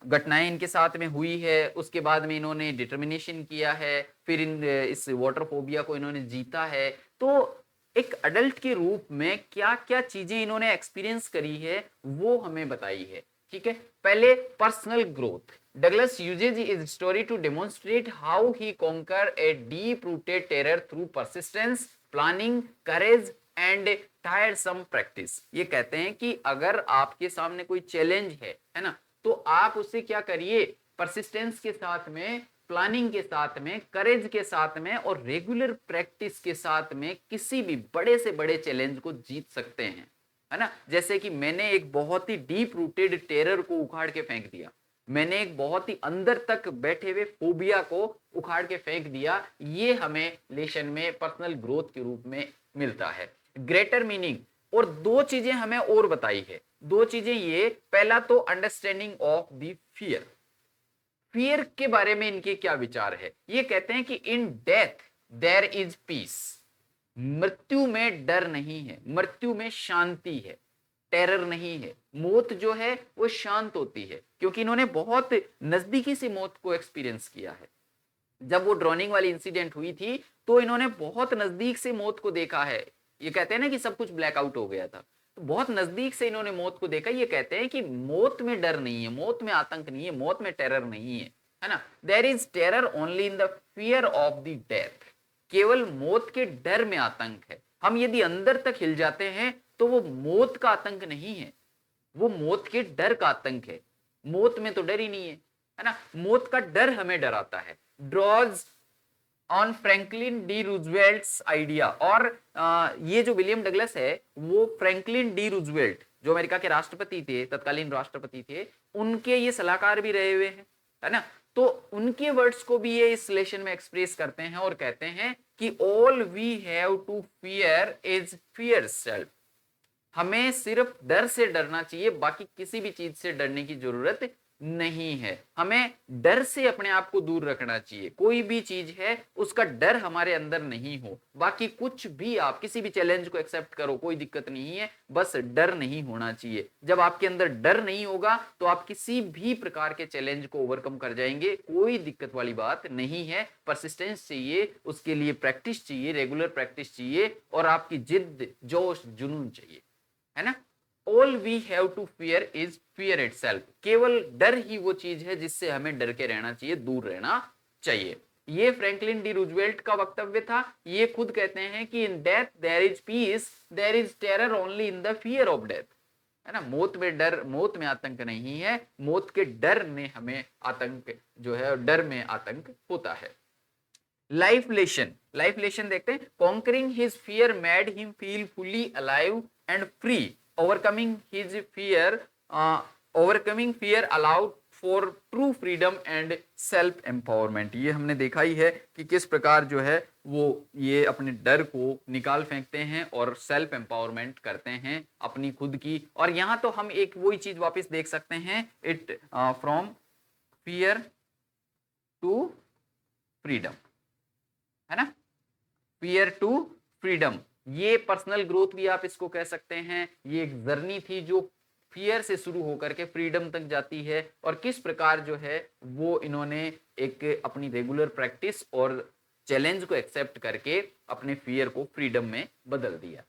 घटनाएं इनके साथ में हुई है, उसके बाद में इन्होंने डिटर्मिनेशन किया है, फिर इस वाटर फोबिया को इन्होंने जीता है। तो एक अडल्ट के रूप में क्या क्या चीजें इन्होंने एक्सपीरियंस करी है वो हमें बताई है, ठीक है। पहले personal growth, Douglas uses his story to demonstrate how he conquer a deep rooted terror through persistence, planning, courage and tiresome practice. ये कहते हैं कि अगर आपके सामने कोई चैलेंज है ना, तो आप उससे क्या करिए, परसिस्टेंस के साथ में, प्लानिंग के साथ में, करेज के साथ में, और रेगुलर प्रैक्टिस के साथ में किसी भी बड़े से बड़े चैलेंज को जीत सकते हैं, है ना। जैसे कि मैंने एक बहुत ही डीप रूटेड टेरर को उखाड़ के फेंक दिया, मैंने एक बहुत ही अंदर तक बैठे हुए फोबिया को उखाड़ के फेंक दिया, ये हमें लेसन में पर्सनल ग्रोथ के रूप में मिलता है। ग्रेटर मीनिंग, और दो चीजें हमें और बताई है, दो चीजें ये, पहला तो understanding of the fear, fear के बारे में इनके क्या विचार है। ये कहते हैं कि in death there is peace, मृत्यु में डर नहीं है, मृत्यु में शांति है, टेरर नहीं है। मौत जो है वो शांत होती है, क्योंकि इन्होंने बहुत नजदीकी से मौत को एक्सपीरियंस किया है। जब वो ड्रोनिंग वाली इंसिडेंट हुई थी तो इन्होंने बहुत नजदीक से मौत को देखा है। ये कहते हैं ना कि सब कुछ ब्लैकआउट हो गया था, तो बहुत नजदीक से इन्होंने मौत को देखा। ये कहते हैं कि मौत में डर नहीं है, मौत में आतंक नहीं है, मौत में टेरर नहीं है ना। There is terror only in the fear of the death, केवल मौत के डर में आतंक है। हम यदि अंदर तक हिल जाते हैं तो वो मौत का आतंक नहीं है, वो मौत के डर का आतंक है। मौत में तो डर ही नहीं है ना, मौत का डर हमें डराता है। Draws on Franklin D Roosevelt's idea, और ये जो विलियम डगलस है वो फ्रैंकलिन डी रूजवेल्ट जो अमेरिका के राष्ट्रपति थे, तत्कालीन राष्ट्रपति थे, उनके ये सलाहकार भी रहे हुए हैं, है ना। तो उनके वर्ड्स को भी ये इस लेशन में एक्सप्रेस करते हैं और कहते हैं कि all we have to fear is fear self. हमें सिर्फ डर से डरना चाहिए, बाकी किसी भी चीज से डरने की जरूरत नहीं है। हमें डर से अपने आप को दूर रखना चाहिए। कोई भी चीज है उसका डर हमारे अंदर नहीं हो, बाकी कुछ भी आप किसी भी चैलेंज को एक्सेप्ट करो, कोई दिक्कत नहीं है, बस डर नहीं होना चाहिए। जब आपके अंदर डर नहीं होगा तो आप किसी भी प्रकार के चैलेंज को ओवरकम कर जाएंगे, कोई दिक्कत वाली बात नहीं है। परसिस्टेंस चाहिए, उसके लिए प्रैक्टिस चाहिए, रेगुलर प्रैक्टिस चाहिए, और आपकी जिद, जोश, जुनून चाहिए, है ना। All we have to fear is fear itself. केवल डर ही वो चीज है जिससे हमें डर के रहना चाहिए, दूर रहना चाहिए। ये फ्रैंकलिन डी रूजवेल्ट का वक्तव्य था। ये खुद कहते हैं कि in death there is peace, there is terror only in the fear of death, है ना। मौत में डर, मौत में आतंक नहीं है, मौत के डर ने हमें आतंक जो है, डर में आतंक होता है। लाइफ लेशन देखते हैं। Conquering his fear made him feel fully alive and free. Overcoming fear allowed for true freedom and self empowerment. ये हमने देखा ही है कि किस प्रकार जो है वो ये अपने डर को निकाल फेंकते हैं और सेल्फ एम्पावरमेंट करते हैं अपनी खुद की। और यहाँ तो हम एक वही चीज वापस देख सकते हैं, it from fear to freedom, है ना। फियर टू फ्रीडम, ये पर्सनल ग्रोथ भी आप इसको कह सकते हैं। ये एक जर्नी थी जो फियर से शुरू होकर के फ्रीडम तक जाती है, और किस प्रकार जो है वो इन्होंने एक अपनी रेगुलर प्रैक्टिस और चैलेंज को एक्सेप्ट करके अपने फियर को फ्रीडम में बदल दिया।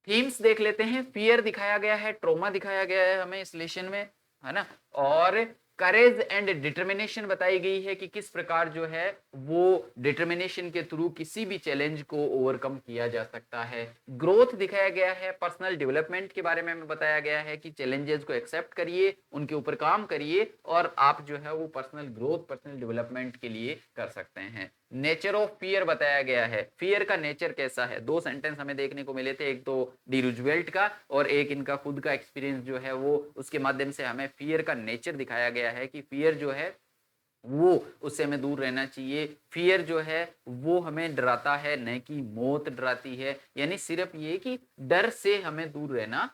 थीम्स देख लेते हैं। फियर दिखाया गया है, ट्रॉमा दिखाया गया है हमें इस लेशन में, है ना। और करेज एंड डिटर्मिनेशन बताई गई है कि किस प्रकार जो है वो डिटर्मिनेशन के थ्रू किसी भी चैलेंज को ओवरकम किया जा सकता है। ग्रोथ दिखाया गया है, पर्सनल डेवलपमेंट के बारे में हमें बताया गया है कि चैलेंजेस को एक्सेप्ट करिए, उनके ऊपर काम करिए, और आप जो है वो पर्सनल ग्रोथ, पर्सनल डेवलपमेंट के लिए कर सकते हैं। नेचर ऑफ फियर बताया गया है, फियर का नेचर कैसा है। दो सेंटेंस हमें देखने को मिले थे, एक तो डी रूजवेल्ट का और एक इनका खुद का एक्सपीरियंस जो है वो, उसके माध्यम से हमें फियर का नेचर दिखाया गया है कि फियर जो है वो, उससे हमें दूर रहना चाहिए। फियर जो है वो हमें डराता है, न कि मौत डराती है। यानी सिर्फ ये कि डर से हमें दूर रहना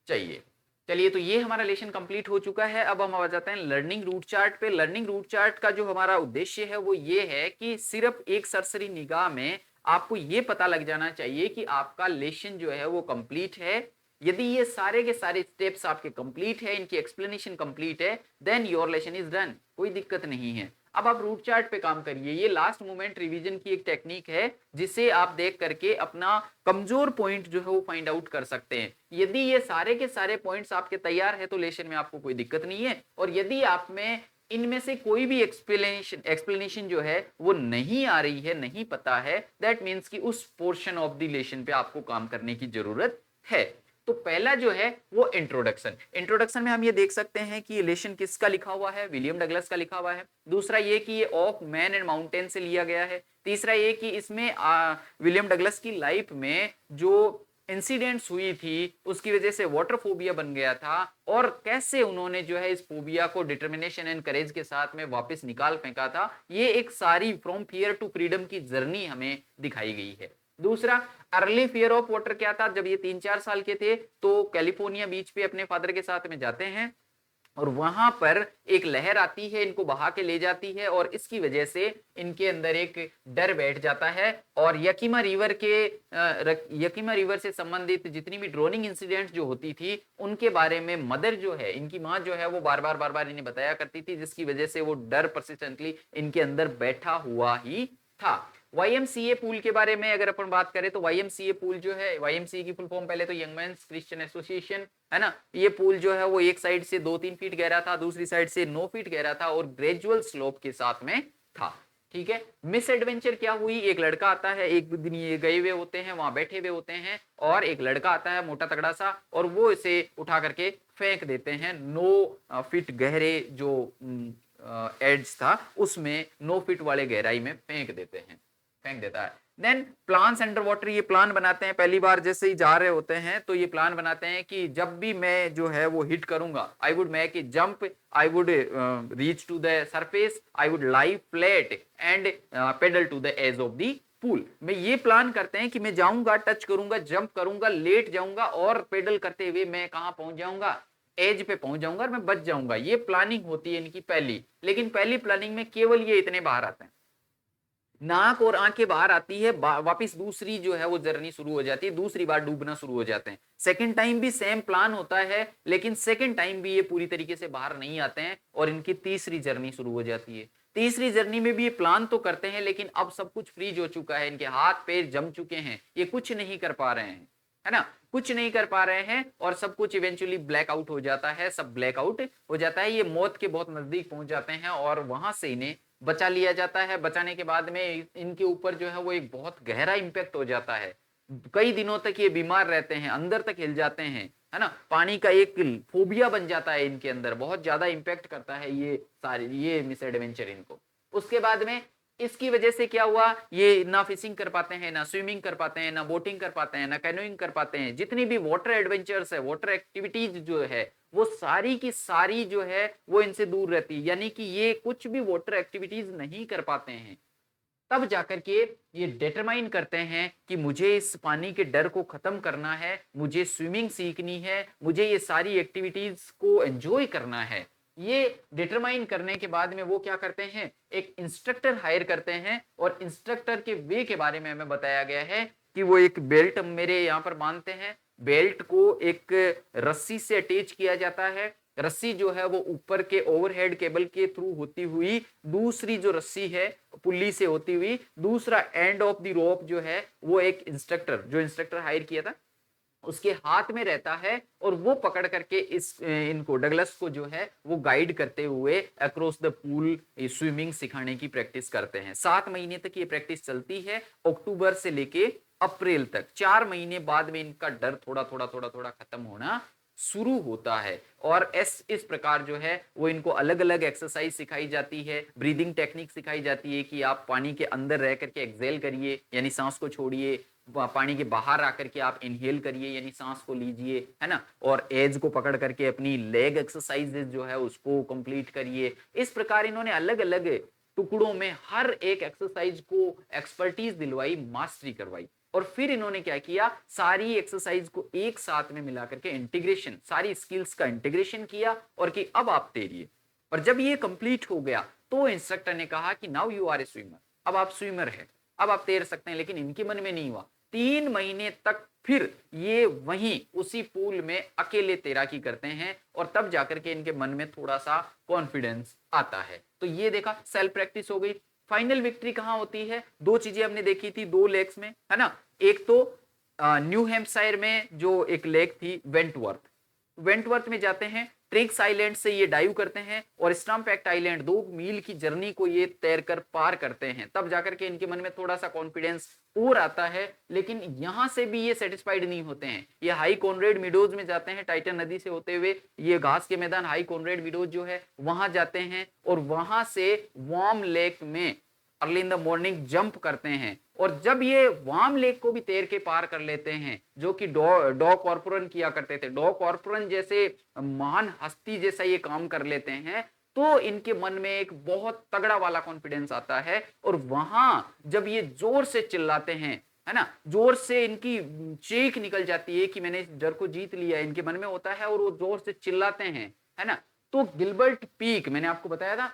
चाहिए। चलिए, तो ये हमारा लेसन कंप्लीट हो चुका है। अब हम आ जाते हैं लर्निंग रूट चार्ट पे। लर्निंग रूट चार्ट का जो हमारा उद्देश्य है वो ये है कि सिर्फ एक सरसरी निगाह में आपको ये पता लग जाना चाहिए कि आपका लेसन जो है वो कंप्लीट है। यदि ये सारे के सारे स्टेप्स आपके कंप्लीट है, इनकी एक्सप्लेनेशन कंप्लीट है, then your lesson is done, कोई दिक्कत नहीं है। अब आप रूट चार्ट पे काम करिए। ये लास्ट मोमेंट रिवीजन की एक टेक्निक है जिसे आप देख करके अपना कमजोर पॉइंट जो है वो फाइंड आउट कर सकते हैं। यदि ये सारे के सारे पॉइंट्स आपके तैयार है तो लेसन में आपको कोई दिक्कत नहीं है, और यदि आप में इनमें से कोई भी एक्सप्लेनेशन जो है वो नहीं आ रही है, नहीं पता है, दैट मीन्स कि उस पोर्शन ऑफ द लेसन पे आपको काम करने की जरूरत है। तो पहला जो है वो इंट्रोडक्शन में हम ये देख सकते हैं कि ये लेसन किसका लिखा हुआ है, विलियम डगलस का लिखा हुआ है। दूसरा ये कि ये ऑफ मैन एंड माउंटेन से लिया गया है। तीसरा ये कि इसमें विलियम डगलस की लाइफ में जो इंसिडेंट्स हुई थी उसकी वजह से वाटर फोबिया बन गया था, और कैसे उन्होंने जो है इस फोबिया को डिटर्मिनेशन एंड करेज के साथ में वापस निकाल फेंका था। ये एक सारी फ्रॉम फियर टू फ्रीडम की जर्नी हमें दिखाई गई है। दूसरा, अर्ली फियर ऑफ वाटर क्या था। जब ये 3-4 साल के थे तो कैलिफोर्निया बीच पे अपने फादर के साथ में जाते हैं, और वहां पर एक लहर आती है, इनको बहा के ले जाती है, और इसकी वजह से इनके अंदर एक डर बैठ जाता है। और यकीमा रिवर से संबंधित जितनी भी ड्रोनिंग इंसिडेंट्स जो होती थी उनके बारे में मदर जो है, इनकी माँ जो है वो बार बार इन्हें बताया करती थी, जिसकी वजह से वो डर परसिस्टेंटली इनके अंदर बैठा हुआ ही था। YMCA पूल के बारे में अगर अपन बात करें तो YMCA पूल जो है, YMCA की फुल फॉर्म पहले तो यंग मेंस क्रिश्चियन एसोसिएशन, है ना। ये पूल जो है वो एक साइड से 2-3 फीट गहरा था, दूसरी साइड से 9 फीट गहरा था, और ग्रेजुअल स्लोप के साथ में था। ठीक है। मिस एडवेंचर क्या हुई, एक लड़का आता है, एक दिन ये गए हुए होते हैं, वहां बैठे हुए होते हैं, और एक लड़का आता है मोटा तगड़ा सा, और वो इसे उठा करके फेंक देते हैं 9 फीट गहरे जो एड्स था उसमें 9 फीट वाले गहराई में फेंक देता है। देन प्लान्स अंडर वाटर, ये प्लान बनाते हैं पहली बार जैसे ही जा रहे होते हैं तो ये प्लान बनाते हैं कि जब भी मैं जो है वो हिट करूंगा, I would make a jump, I would reach to the surface, I would lie flat and pedal to the edge of the pool. में ये प्लान करते हैं कि मैं जाऊंगा, टच करूंगा, जंप करूंगा, लेट जाऊंगा और पेडल करते हुए मैं कहां पहुंच जाऊंगा, एज पे पहुंच जाऊंगा और मैं बच जाऊंगा। ये प्लानिंग होती है इनकी पहली। लेकिन पहली प्लानिंग में केवल ये इतने बाहर आते हैं, नाक और आंखें बाहर आती है, वापिस दूसरी जो है वो जर्नी शुरू हो जाती है, दूसरी बार डूबना शुरू हो जाते हैं। सेकंड टाइम भी सेम प्लान होता है, लेकिन सेकंड टाइम भी ये पूरी तरीके से बाहर नहीं आते हैं और इनकी तीसरी जर्नी शुरू हो जाती है। तीसरी जर्नी में भी ये प्लान तो करते हैं, लेकिन अब सब कुछ फ्रीज हो चुका है, इनके हाथ पैर जम चुके हैं, ये कुछ नहीं कर पा रहे हैं, है ना, कुछ नहीं कर पा रहे हैं और सब कुछ इवेंचुअली ब्लैकआउट हो जाता है, सब ब्लैकआउट हो जाता है। ये मौत के बहुत नजदीक पहुंच जाते हैं और वहां से इन्हें बचा लिया जाता है। बचाने के बाद में इनके ऊपर जो है वो एक बहुत गहरा इंपैक्ट हो जाता है, कई दिनों तक ये बीमार रहते हैं, अंदर तक हिल जाते हैं, है ना, पानी का एक फोबिया बन जाता है इनके अंदर, बहुत ज्यादा इंपैक्ट करता है ये सारे ये मिस एडवेंचर इनको। उसके बाद में इसकी वजह से क्या हुआ, ये ना फिशिंग कर पाते हैं, ना स्विमिंग कर पाते हैं, ना बोटिंग कर पाते हैं, ना कैनोइंग कर पाते हैं। जितनी भी वाटर एडवेंचर्स है, वाटर एक्टिविटीज जो है वो सारी की सारी जो है वो इनसे दूर रहती है, यानी कि ये कुछ भी वाटर एक्टिविटीज नहीं कर पाते हैं। तब जाकर के ये डिटरमाइन करते हैं कि मुझे इस पानी के डर को खत्म करना है, मुझे स्विमिंग सीखनी है, मुझे ये सारी एक्टिविटीज को एंजॉय करना है। ये डिटरमाइन करने के बाद में वो क्या करते हैं, एक इंस्ट्रक्टर हायर करते हैं और इंस्ट्रक्टर के वे के बारे में हमें बताया गया है कि वो एक बेल्ट मेरे यहाँ पर बांधते हैं, बेल्ट को एक रस्सी से अटैच किया जाता है, रस्सी जो है वो ऊपर के ओवरहेड केबल के थ्रू होती हुई दूसरी जो रस्सी है पुल्ली से होती हुई दूसरा एंड ऑफ द रोप जो है वो एक इंस्ट्रक्टर, जो इंस्ट्रक्टर हायर किया था उसके हाथ में रहता है और वो पकड़ करके इनको डगलस को जो है वो गाइड करते हुए अक्रॉस द पूल स्विमिंग सिखाने की प्रैक्टिस करते हैं। 7 महीने तक ये प्रैक्टिस चलती है, अक्टूबर से लेके अप्रैल तक। 4 महीने बाद में इनका डर थोड़ा थोड़ा थोड़ा थोड़ा खत्म होना शुरू होता है और इस प्रकार जो है वो इनको अलग अलग एक्सरसाइज सिखाई जाती है, ब्रीदिंग टेक्निक सिखाई जाती है कि आप पानी के अंदर रह करके एक्सेल करिए यानी सांस को छोड़िए, पानी के बाहर आकर के आप इनहेल करिए यानी सांस को लीजिए, है ना, और एज को पकड़ करके अपनी लेग एक्सरसाइजेज जो है उसको कंप्लीट करिए। इस प्रकार इन्होंने अलग अलग टुकड़ों में हर एक एक्सरसाइज को एक्सपर्टीज दिलवाई, मास्टरी करवाई और फिर इन्होंने क्या किया, सारी एक्सरसाइज को एक साथ में मिला करके इंटीग्रेशन, सारी स्किल्स का इंटीग्रेशन किया और कि अब आप तैरिए। और जब ये कंप्लीट हो गया तो इंस्ट्रक्टर ने कहा कि now you are a swimmer, अब आप स्विमर है, अब आप तैर सकते हैं। लेकिन इनके मन में नहीं हुआ, 3 महीने तक फिर ये वहीं उसी पूल में अकेले तैराकी करते हैं और तब जाकर के इनके मन में थोड़ा सा कॉन्फिडेंस आता है। तो ये देखा, सेल्फ प्रैक्टिस हो गई। फाइनल विक्ट्री कहां होती है, 2 चीजें हमने देखी थी 2 लेक्स में, है ना, एक तो न्यू हैम्पशायर में जो एक लेक थी वेंटवर्थ में जाते हैं, ट्रिक्स आइलैंड से ये डाइव करते हैं और स्टम्पैक्ट आइलैंड 2 मील की जर्नी को ये तैरकर पार करते हैं। तब जाकर के इनके मन में थोड़ा सा कॉन्फिडेंस और आता है। लेकिन यहां से भी ये सेटिस्फाइड नहीं होते हैं, ये हाई कॉनरेड मीडोज में जाते हैं, टाइटन नदी से होते हुए ये घास के मैदान हाई कॉनरेड मीडोज जो है वहां जाते हैं और वहां से वार्म लेक में early in the morning jump करते हैं। और जब ये वार्म लेक को भी तैर के पार कर लेते हैं, जो कि डॉ कॉर्पोरन किया करते थे, डॉ कॉर्पोरन जैसे महान हस्ती जैसा ये काम कर लेते हैं, तो इनके मन में एक बहुत तगड़ा वाला कॉन्फिडेंस आता है और वहां जब ये जोर से चिल्लाते हैं, है ना, जोर से इनकी चीख निकल जाती है कि मैंने इस डर को जीत लिया, इनके मन में होता है और वो जोर से चिल्लाते हैं, है ना। तो गिलबर्ट पीक, मैंने आपको बताया था,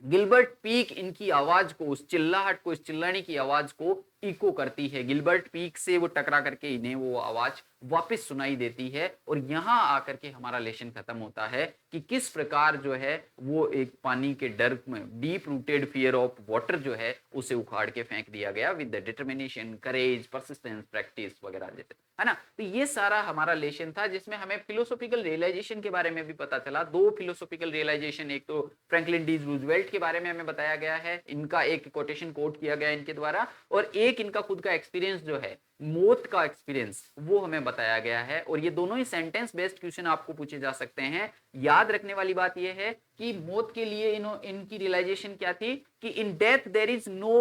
गिलबर्ट पीक इनकी आवाज को, उस चिल्लाहट को, इस चिल्लाने की आवाज को इको करती है। गिलबर्ट पीक से वो टकरा करके इन्हें वो आवाज वापस सुनाई देती है और यहां आकर के हमारा लेसन खत्म होता है कि किस प्रकार जो है वो एक पानी के डर में, deep rooted fear of water जो है उसे उखाड़ के फेंक दिया गया with the determination, courage, persistence, practice वगैरह जैसे, है ना। तो ये सारा हमारा लेसन था जिसमें हमें फिलोसॉफिकल रियलाइजेशन के बारे में भी पता चला। 2 फिलोसॉफिकल रियलाइजेशन, एक तो फ्रैंकलिन डी रूजवेल्ट के बारे में हमें बताया गया है, इनका एक कोटेशन कोट किया गया इनके द्वारा, और एक इनका खुद का एक्सपीरियंस जो है मौत का एक्सपीरियंस वो हमें बताया गया है। और ये दोनों ही सेंटेंस बेस्ड क्वेश्चन आपको पूछे जा सकते हैं। याद रखने वाली बात यह है कि मौत के लिए इनकी रियलाइजेशन क्या थी कि in death there is no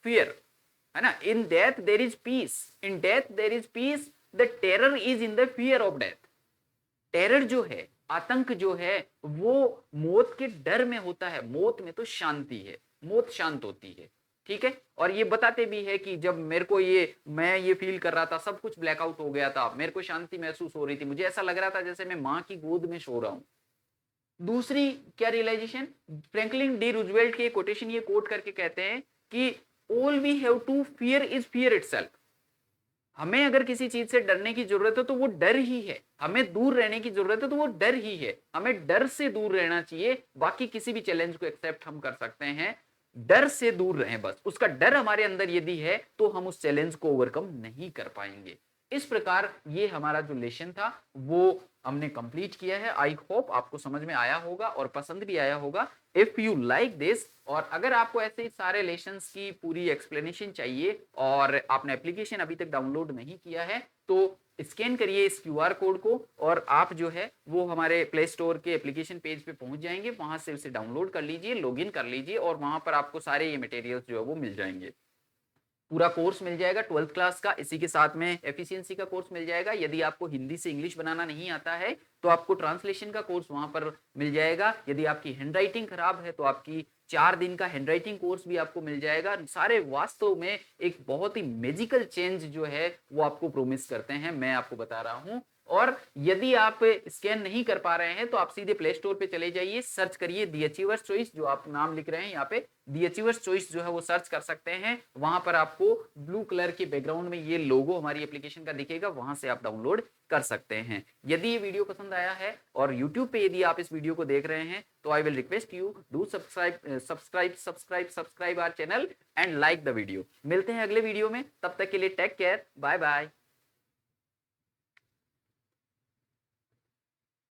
fear, है ना। In death there is peace, in death there is peace, the terror is in the fear of death. Terror जो है, आतंक जो है, वो मौत के डर में होता है। मौत में तो शांति है, मौत शांत होती है, ठीक है। और ये बताते भी है कि जब मेरे को मैं ये फील कर रहा था, सब कुछ ब्लैकआउट हो गया था, मेरे को शांति महसूस हो रही थी, मुझे ऐसा लग रहा था जैसे मैं मां की गोद में सो रहा हूं। दूसरी क्या रियलाइजेशन, फ्रैंकलिन डी रूजवेल्ट के कोटेशन ये कोट करके कहते हैं कि all we have to fear is fear itself. हमें अगर किसी चीज से डरने की जरूरत है तो वो डर ही है, हमें दूर रहने की जरूरत है तो वो डर ही है। हमें डर से दूर रहना चाहिए, बाकी किसी भी चैलेंज को एक्सेप्ट हम कर सकते हैं, डर से दूर रहें बस। उसका डर हमारे अंदर यदि है तो हम उस चैलेंज को ओवरकम नहीं कर पाएंगे। इस प्रकार ये हमारा जो लेसन था वो हमने कंप्लीट किया है। आई होप आपको समझ में आया होगा और पसंद भी आया होगा। इफ यू लाइक दिस, और अगर आपको ऐसे ही सारे लेसन्स की पूरी एक्सप्लेनेशन चाहिए और आपने एप्लीकेशन अभी तक डाउनलोड नहीं किया है तो स्कैन करिए इस क्यूआर कोड को और आप जो है वो हमारे प्ले स्टोर के एप्लीकेशन पेज पे पहुंच जाएंगे, वहां से उसे डाउनलोड कर लीजिए, लॉगिन कर लीजिए और वहां पर आपको सारे ये मटेरियल्स जो है वो मिल जाएंगे। पूरा कोर्स मिल जाएगा 12th क्लास का, इसी के साथ में एफिशिएंसी का कोर्स मिल जाएगा। यदि आपको हिंदी से इंग्लिश बनाना नहीं आता है तो आपको ट्रांसलेशन का कोर्स वहां पर मिल जाएगा। यदि आपकी हैंडराइटिंग खराब है तो आपकी 4 दिन का हैंडराइटिंग कोर्स भी आपको मिल जाएगा। सारे वास्तव में एक बहुत ही मैजिकल चेंज जो है वो आपको प्रोमिस करते हैं, मैं आपको बता रहा हूं। और यदि आप स्कैन नहीं कर पा रहे हैं तो आप सीधे प्ले स्टोर पे चले जाइए, सर्च करिए दी अचीवर्स चॉइस, जो आप नाम लिख रहे हैं यहाँ पे दी अचीवर्स चॉइस जो है वो सर्च कर सकते हैं। वहां पर आपको ब्लू कलर के बैकग्राउंड में ये लोगो हमारी एप्लीकेशन का दिखेगा, वहां से आप डाउनलोड कर सकते हैं। यदि ये वीडियो पसंद आया है और यूट्यूब पे यदि आप इस वीडियो को देख रहे हैं तो I will request you do subscribe our channel and like the video. मिलते हैं अगले वीडियो में, तब तक के लिए टेक केयर, बाय बाय।